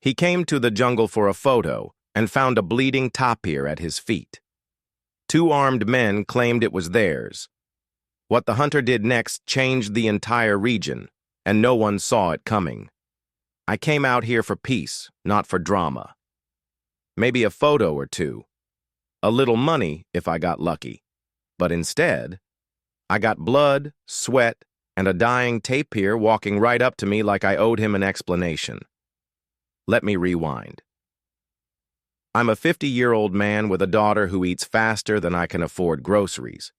He came to the jungle for a photo and found a bleeding tapir at his feet. Two armed men claimed it was theirs. What the hunter did next changed the entire region, and no one saw it coming. I came out here for peace, not for drama. Maybe a photo or two. A little money if I got lucky. But instead, I got blood, sweat, and a dying tapir walking right up to me like I owed him an explanation. Let me rewind. I'm a 50-year-old man with a daughter who eats faster than I can afford groceries.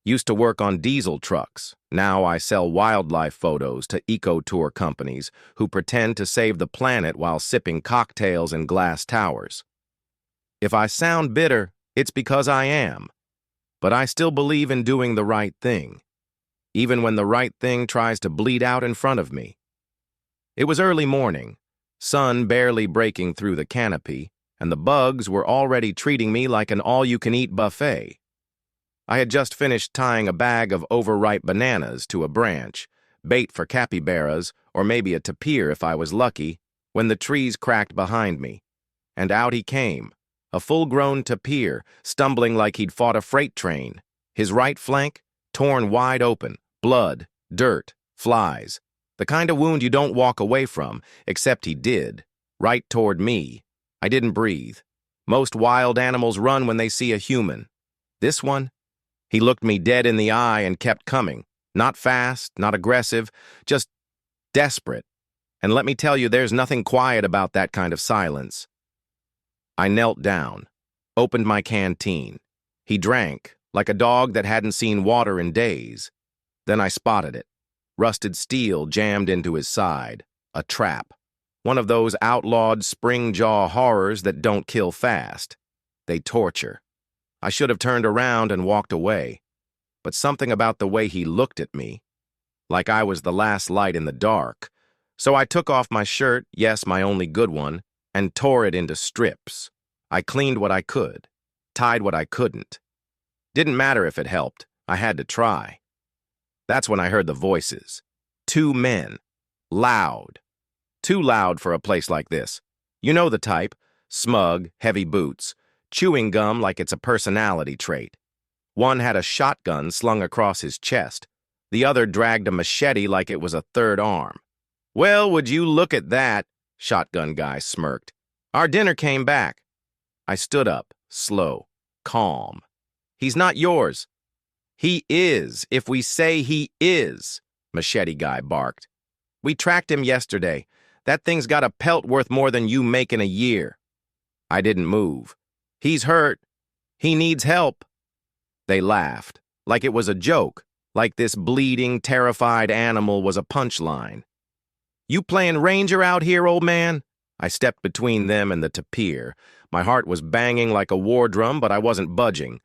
Used to work on diesel trucks. Now I sell wildlife photos to eco-tour companies who pretend to save the planet while sipping cocktails in glass towers. If I sound bitter, it's because I am. But I still believe in doing the right thing, even when the right thing tries to bleed out in front of me. It was early morning, sun barely breaking through the canopy, and the bugs were already treating me like an all-you-can-eat buffet. I had just finished tying a bag of overripe bananas to a branch, bait for capybaras or maybe a tapir if I was lucky, when the trees cracked behind me. And out he came, a full-grown tapir, stumbling like he'd fought a freight train. His right flank torn wide open, blood, dirt, flies. The kind of wound you don't walk away from, except he did, right toward me. I didn't breathe. Most wild animals run when they see a human. This one? He looked me dead in the eye and kept coming. Not fast, not aggressive, just desperate. And let me tell you, there's nothing quiet about that kind of silence. I knelt down, opened my canteen. He drank, like a dog that hadn't seen water in days. Then I spotted it. Rusted steel jammed into his side. A trap. One of those outlawed spring-jaw horrors that don't kill fast. They torture. I should have turned around and walked away, but something about the way he looked at me, like I was the last light in the dark. So I took off my shirt, yes, my only good one, and tore it into strips. I cleaned what I could, tied what I couldn't. Didn't matter if it helped, I had to try. That's when I heard the voices. Two men. Loud. Too loud for a place like this. You know the type. Smug, heavy boots. Chewing gum like it's a personality trait. One had a shotgun slung across his chest. The other dragged a machete like it was a third arm. "Well, would you look at that?" Shotgun guy smirked. "Our dinner came back." I stood up, slow, calm. "He's not yours." "He is, if we say he is," machete guy barked. "We tracked him yesterday. That thing's got a pelt worth more than you make in a year." I didn't move. "He's hurt. He needs help." They laughed, like it was a joke, like this bleeding, terrified animal was a punchline. "You playing ranger out here, old man?" I stepped between them and the tapir. My heart was banging like a war drum, but I wasn't budging.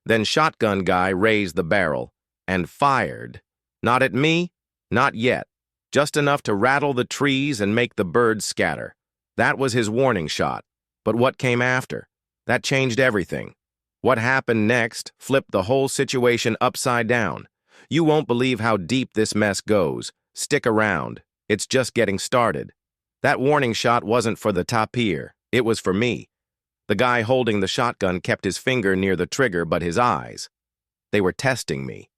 Then shotgun guy raised the barrel and fired. Not at me, not yet. Just enough to rattle the trees and make the birds scatter. That was his warning shot. But what came after? That changed everything. What happened next flipped the whole situation upside down. You won't believe how deep this mess goes. Stick around. It's just getting started. That warning shot wasn't for the tapir. It was for me. The guy holding the shotgun kept his finger near the trigger but his eyes. They were testing me,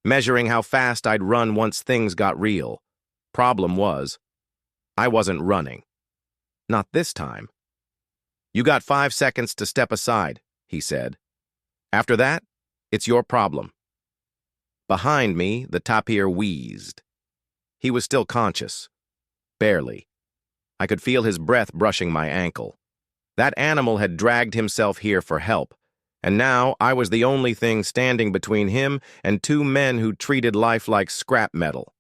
measuring how fast I'd run once things got real. Problem was, I wasn't running. Not this time. "You got 5 seconds to step aside," he said. "After that, it's your problem." Behind me, the tapir wheezed. He was still conscious. Barely. I could feel his breath brushing my ankle. That animal had dragged himself here for help, and now I was the only thing standing between him and two men who treated life like scrap metal.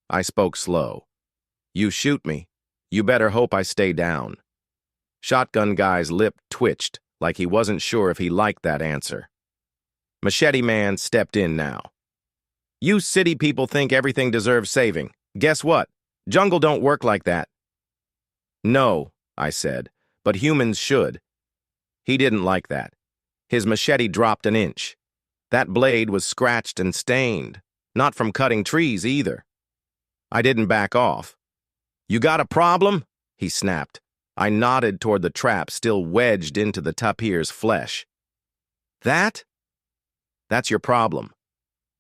I spoke slow. "You shoot me. You better hope I stay down." Shotgun guy's lip twitched, like he wasn't sure if he liked that answer. Machete man stepped in now. "You city people think everything deserves saving. Guess what? Jungle don't work like that." "No," I said, "but humans should." He didn't like that. His machete dropped an inch. That blade was scratched and stained, not from cutting trees either. I didn't back off. "You got a problem?" he snapped. I nodded toward the trap still wedged into the tapir's flesh. That's your problem.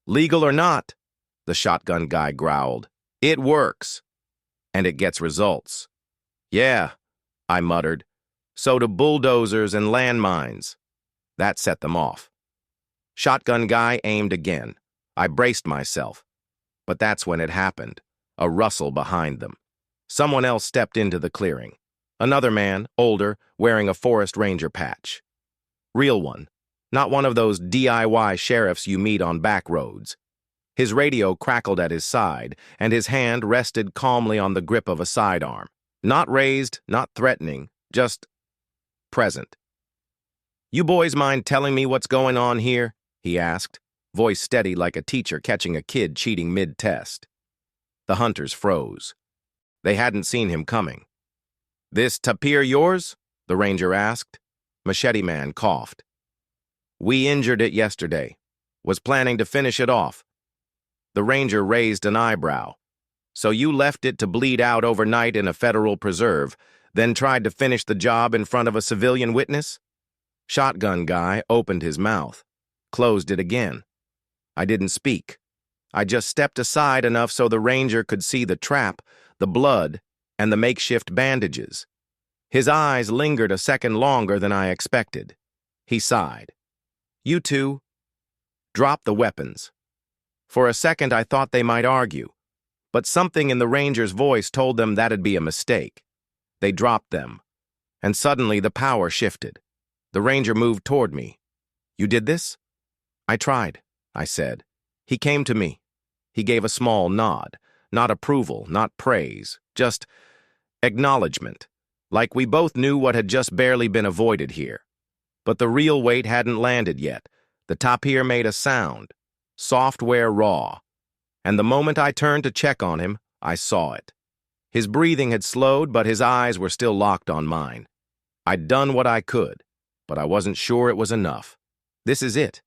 Legal or not, the shotgun guy growled. It works. And it gets results. Yeah, I muttered. So do bulldozers and landmines. That set them off. Shotgun guy aimed again. I braced myself. But that's when it happened. A rustle behind them. Someone else stepped into the clearing. Another man, older, wearing a forest ranger patch. Real one. Not one of those DIY sheriffs you meet on back roads. His radio crackled at his side, and his hand rested calmly on the grip of a sidearm. Not raised, not threatening, just present. You boys mind telling me what's going on here? He asked, voice steady like a teacher catching a kid cheating mid-test. The hunters froze. They hadn't seen him coming. This tapir yours? The ranger asked. Machete Man coughed. We injured it yesterday. Was planning to finish it off. The ranger raised an eyebrow. So you left it to bleed out overnight in a federal preserve, then tried to finish the job in front of a civilian witness? Shotgun guy opened his mouth, closed it again. I didn't speak. I just stepped aside enough so the ranger could see the trap, the blood, and the makeshift bandages. His eyes lingered a second longer than I expected. He sighed. You two, drop the weapons. For a second I thought they might argue, but something in the ranger's voice told them that'd be a mistake. They dropped them, and suddenly the power shifted. The ranger moved toward me. You did this? I tried, I said. He came to me. He gave a small nod, not approval, not praise, just acknowledgement, like we both knew what had just barely been avoided here. But the real weight hadn't landed yet. The tapir made a sound, software raw, and the moment I turned to check on him, I saw it. His breathing had slowed, but his eyes were still locked on mine. I'd done what I could, but I wasn't sure it was enough. This is it.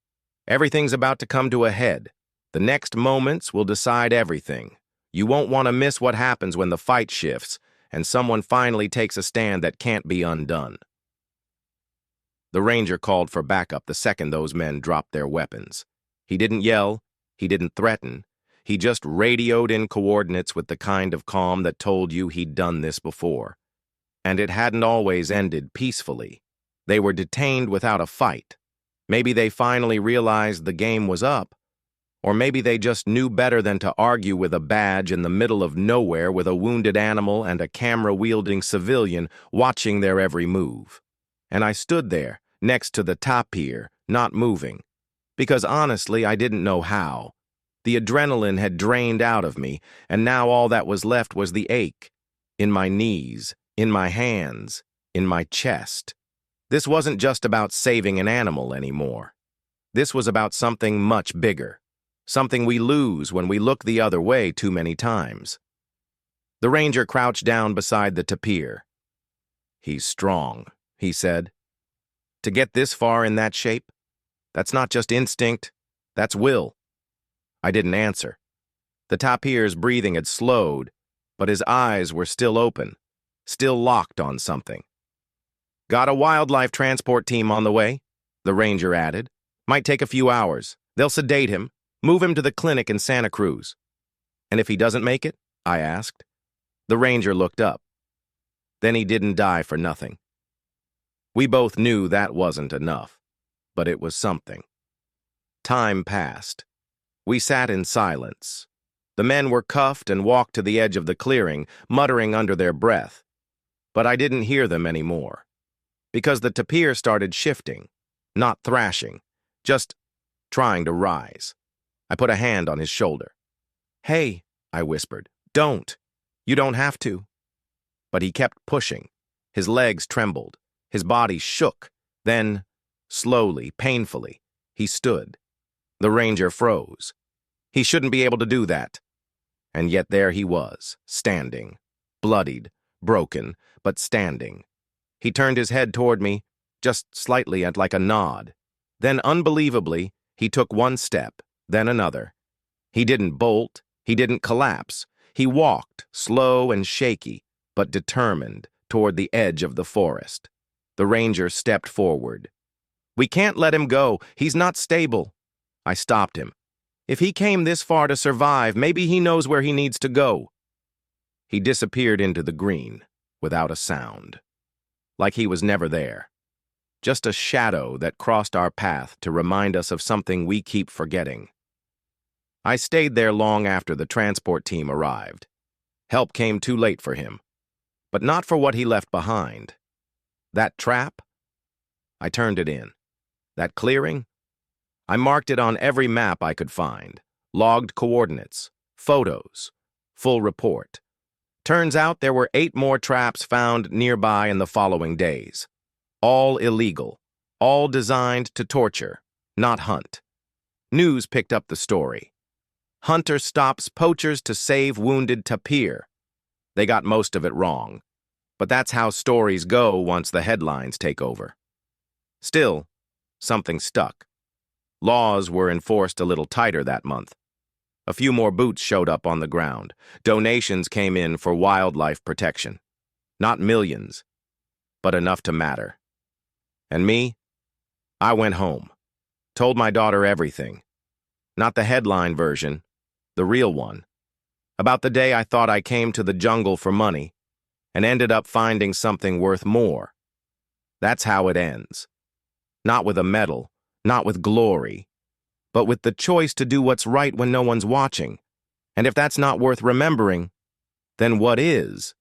Everything's about to come to a head. The next moments will decide everything. You won't want to miss what happens when the fight shifts and someone finally takes a stand that can't be undone. The ranger called for backup the second those men dropped their weapons. He didn't yell, he didn't threaten, he just radioed in coordinates with the kind of calm that told you he'd done this before. And it hadn't always ended peacefully. They were detained without a fight. Maybe they finally realized the game was up, or maybe they just knew better than to argue with a badge in the middle of nowhere with a wounded animal and a camera-wielding civilian watching their every move. And I stood there, next to the tapir, not moving. Because honestly, I didn't know how. The adrenaline had drained out of me, and now all that was left was the ache. In my knees, in my hands, in my chest. This wasn't just about saving an animal anymore. This was about something much bigger. Something we lose when we look the other way too many times. The ranger crouched down beside the tapir. He's strong, he said. To get this far in that shape? That's not just instinct, that's will. I didn't answer. The tapir's breathing had slowed, but his eyes were still open, still locked on something. Got a wildlife transport team on the way, the ranger added. Might take a few hours. They'll sedate him, move him to the clinic in Santa Cruz. And if he doesn't make it? I asked. The ranger looked up. Then he didn't die for nothing. We both knew that wasn't enough, but it was something. Time passed. We sat in silence. The men were cuffed and walked to the edge of the clearing, muttering under their breath. But I didn't hear them anymore. Because the tapir started shifting, not thrashing, just trying to rise. I put a hand on his shoulder. Hey, I whispered, don't. You don't have to. But he kept pushing. His legs trembled. His body shook. Then, slowly, painfully, he stood. The ranger froze. He shouldn't be able to do that. And yet there he was, standing, bloodied, broken, but standing. He turned his head toward me, just slightly and like a nod. Then, unbelievably, he took one step, then another. He didn't bolt, he didn't collapse. He walked, slow and shaky, but determined, toward the edge of the forest. The ranger stepped forward. "We can't let him go. He's not stable." I stopped him. "If he came this far to survive, maybe he knows where he needs to go." He disappeared into the green, without a sound. Like he was never there. Just a shadow that crossed our path to remind us of something we keep forgetting. I stayed there long after the transport team arrived. Help came too late for him, but not for what he left behind. That trap? I turned it in. That clearing? I marked it on every map I could find, logged coordinates, photos, full report. Turns out there were 8 more traps found nearby in the following days. All illegal, all designed to torture, not hunt. News picked up the story. Hunter stops poachers to save wounded tapir. They got most of it wrong, but that's how stories go once the headlines take over. Still, something stuck. Laws were enforced a little tighter that month. A few more boots showed up on the ground. Donations came in for wildlife protection. Not millions, but enough to matter. And me? I went home. Told my daughter everything. Not the headline version, the real one. About the day I thought I came to the jungle for money and ended up finding something worth more. That's how it ends. Not with a medal, not with glory, but with the choice to do what's right when no one's watching. And if that's not worth remembering, then what is?